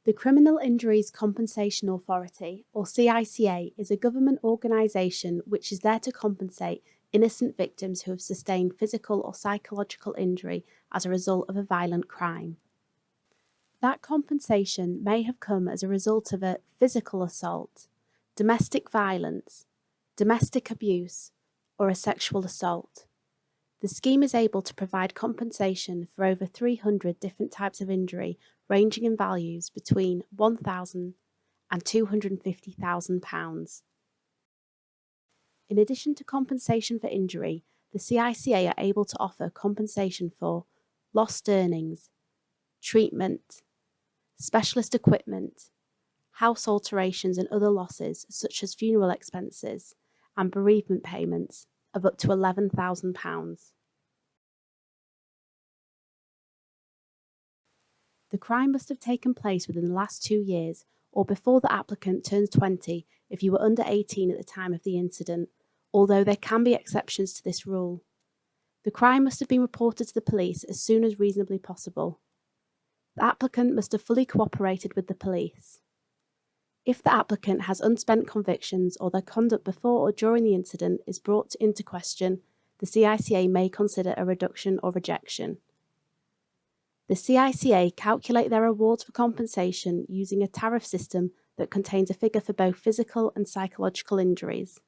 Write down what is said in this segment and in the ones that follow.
The Criminal Injuries Compensation Authority, or CICA, is a government organisation which is there to compensate innocent victims who have sustained physical or psychological injury as a result of a violent crime. That compensation may have come as a result of a physical assault, domestic violence, domestic abuse, or a sexual assault. The scheme is able to provide compensation for over 300 different types of injury, ranging in values between £1,000 and £250,000. In addition to compensation for injury, the CICA are able to offer compensation for lost earnings, treatment, specialist equipment, house alterations and other losses such as funeral expenses and bereavement payments of up to £11,000. The crime must have taken place within the last 2 years or before the applicant turns 20 if you were under 18 at the time of the incident, although there can be exceptions to this rule. The crime must have been reported to the police as soon as reasonably possible. The applicant must have fully cooperated with the police. If the applicant has unspent convictions or their conduct before or during the incident is brought into question, the CICA may consider a reduction or rejection. The CICA calculate their awards for compensation using a tariff system that contains a figure for both physical and psychological injuries.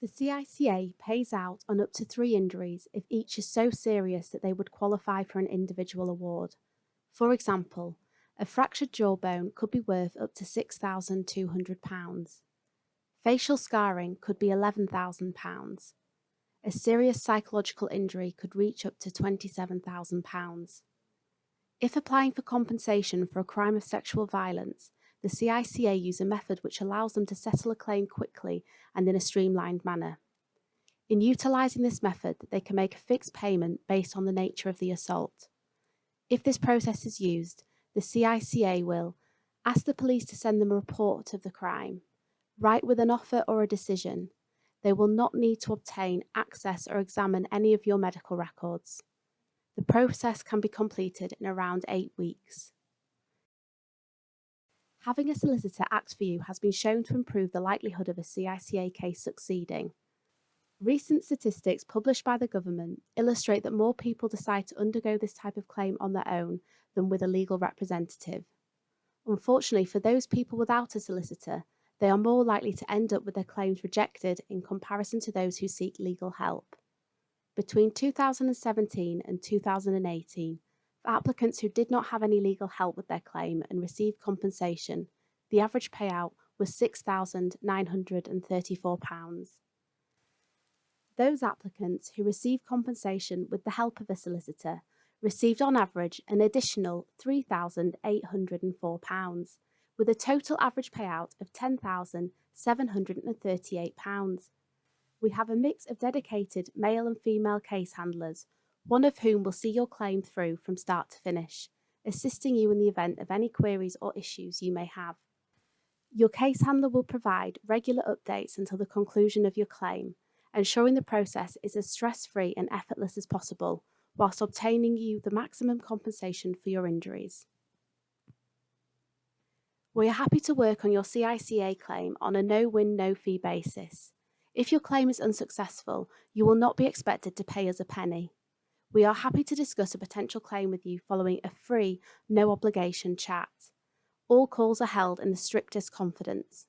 The CICA pays out on up to 3 injuries if each is so serious that they would qualify for an individual award. For example, a fractured jawbone could be worth up to £6,200. Facial scarring could be £11,000. A serious psychological injury could reach up to £27,000. If applying for compensation for a crime of sexual violence, the CICA use a method which allows them to settle a claim quickly and in a streamlined manner. In utilising this method, they can make a fixed payment based on the nature of the assault. If this process is used, the CICA will ask the police to send them a report of the crime, write with an offer or a decision. They will not need to obtain, access or examine any of your medical records. The process can be completed in around 8 weeks. Having a solicitor act for you has been shown to improve the likelihood of a CICA case succeeding. Recent statistics published by the government illustrate that more people decide to undergo this type of claim on their own than with a legal representative. Unfortunately, for those people without a solicitor, they are more likely to end up with their claims rejected in comparison to those who seek legal help. Between 2017 and 2018, for applicants who did not have any legal help with their claim and received compensation, the average payout was £6,934. Those applicants who received compensation with the help of a solicitor received on average an additional £3,804, with a total average payout of £10,738. We have a mix of dedicated male and female case handlers, one of whom will see your claim through from start to finish, assisting you in the event of any queries or issues you may have. Your case handler will provide regular updates until the conclusion of your claim, ensuring the process is as stress-free and effortless as possible, whilst obtaining you the maximum compensation for your injuries. We are happy to work on your CICA claim on a no-win, no-fee basis. If your claim is unsuccessful, you will not be expected to pay us a penny. We are happy to discuss a potential claim with you following a free, no-obligation chat. All calls are held in the strictest confidence.